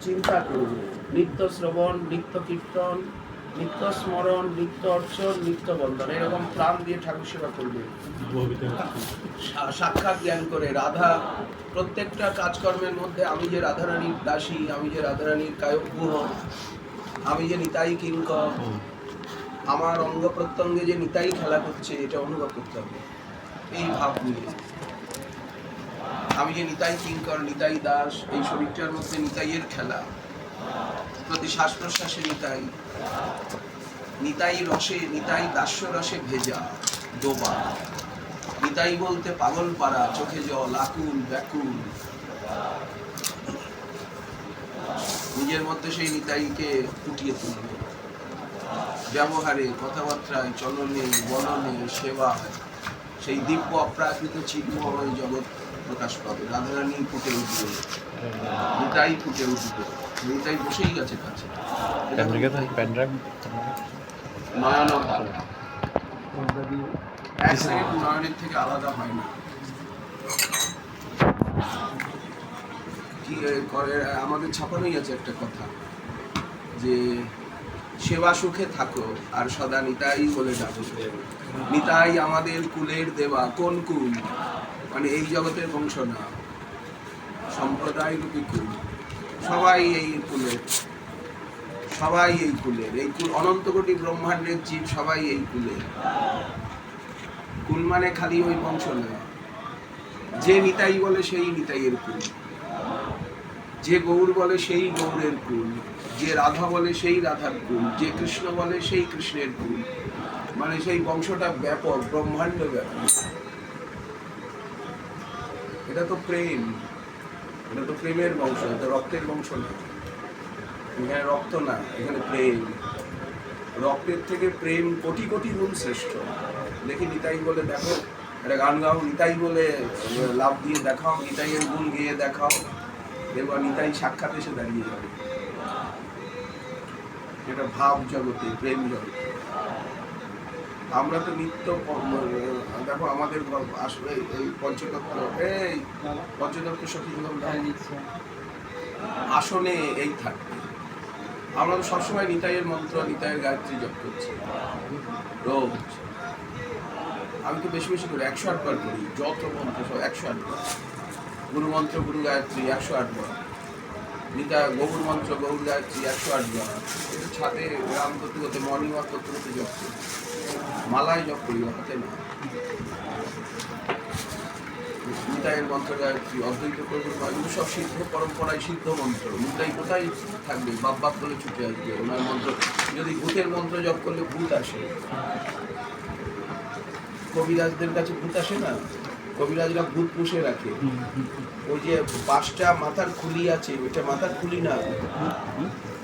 চিন্তা করব, নিত্য শ্রবণ, নিত্য কীর্তন, নিত্য স্মরণ, নিত্য অর্চন, নিত্য বন্দন, এরকম প্রাণ দিয়ে ঠাকুর সেবা করবে। সাক্ষাৎ জ্ঞান করে রাধা প্রত্যেকটা কাজকর্মের মধ্যে আমি যে রাধারানীর দাসী, আমি যে রাধারানীর কায়ক গুহ, আমি যে নিতাই কিঙ্কর, আমার অঙ্গ প্রত্যঙ্গে যে নিতাই খেলা করছে, এটা অনুভব করতে হবে। এই ভাব নিয়ে আমি যে নিতাই কিঙ্কর, নিতাই দাস, এই শরীরটার মধ্যে নিতাইয়ের খেলা, প্রতি শ্বাস প্রশ্বাসে নিতাই, নিতাই রসে, নিতাই দাস্য রসে ভেজা ডোবা, নিতাই বলতে পাগল পাড়া, চোখে জল, আকুল ব্যাকুল, নিজের মধ্যে সেই নিতাইকে ফুটিয়ে তুলবে ব্যবহারে, কথাবার্তায়, চলনে, বলনে, সেবায়, সেই দিব্য অপ্রাকৃত চিন্ময় জগৎ প্রকাশ পাবে। রাধারানী ফুটে উঠবে, নিতাই ফুটে উঠবে, নিতাই বসেই গেছে কাছে। নয়ন এক সেকেন্ড নয়নের থেকে আলাদা হয় না। কি করে আমাদের ছাপানোই আছে একটা কথা যে সেবা সুখে থাকো আর সদা নিতাই বলে ডাকো। নিতাই আমাদের কুলের দেবা। কোন কুল? মানে এই জগতের বংশ না, সম্প্রদায় রূপী কুল। সবাই এই কুলের, সবাই এই কুলের, এই কুল অনন্ত কোটি ব্রহ্মাণ্ডের জীব সবাই এই কুলের। কুল মানে খালি ওই বংশ না, যে নিতাই বলে সেই নিতাইয়ের কুল, যে গৌর বলে সেই গৌরের কুল, যে রাধা বলে সেই রাধার কুল, যে কৃষ্ণ বলে সেই কৃষ্ণের কুল। মানে সেই বংশটা ব্যাপক, ব্রহ্মাণ্ড ব্যাপক। এটা তো প্রেম, এটা তো প্রেমের বংশ, এটা রক্তের বংশ না। এখানে রক্ত না, এখানে প্রেম। রক্তের থেকে প্রেম কোটি কোটি গুণ শ্রেষ্ঠ। দেখি নিতাই বলে দেখো, একটা গান গাও, নিতাই বলে লাভ দিয়ে দেখাও, নিতাইয়ের গুণ গেয়ে দেখাও, দেখো নিতাই সাক্ষাৎ এসে দাঁড়িয়ে যাবে। এটা ভাব জগতে, প্রেম জগতে। আমরা তো নিত্য দেখো আমাদের আসলে এই পঞ্চতত্ত্ব, এই পঞ্চতত্ত্ব সখী আসনে এই থাকবে। আমরা তো সবসময় নিতাইয়ের মন্ত্র, নিতাইয়ের গায়ত্রী জপ করছি রোজ। আমি তো বেশি বেশি করি, 108 বার করি। যত মন্ত্র সব 108 বার। গুরু মন্ত্র, গুরু গায়ত্রী 108 বার। নিতা গৌর মন্ত্র, গৌর গায়ত্রী 108 বার। এটা ছাদে রাম করতে করতে, মর্নিং ওয়াক করতে করতে জপ করি। মালায় জপ করি, হাতে না। নিতাইয়ের মন্ত্র গায়ত্রী, অদ্বৈত প্রভুর এগুলো সব সিদ্ধ পরম্পরায় সিদ্ধ মন্ত্র। নিতাই কোথায় থাকবে? বাপ বাপ করে ছুটে আসবে ওনার মন্ত্র। যদি ভূতের মন্ত্র জপ করলে ভূত আসে, কবিরাজদের কাছে ভূত আসে না? কবিরাজরা ভূত পুষে রাখে। ওই যে 5টা মাথার খুলি আছে, ওইটা মাথার খুলি না,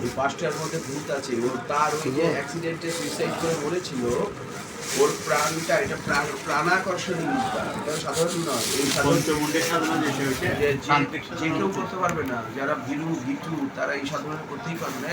ওই 5টার মধ্যে ভূত আছে। ওর তার ওই যে অ্যাক্সিডেন্টে সুইসাইড করে মরেছিল, ওর প্রাণটা, এটা প্রাণাকর্ষণী বিদ্যা, এটা সাধারণ নয়। এই যে কেউ করতে পারবে না, যারা ভীরু ভিটু তারা এই সাধনা করতেই পারবে না।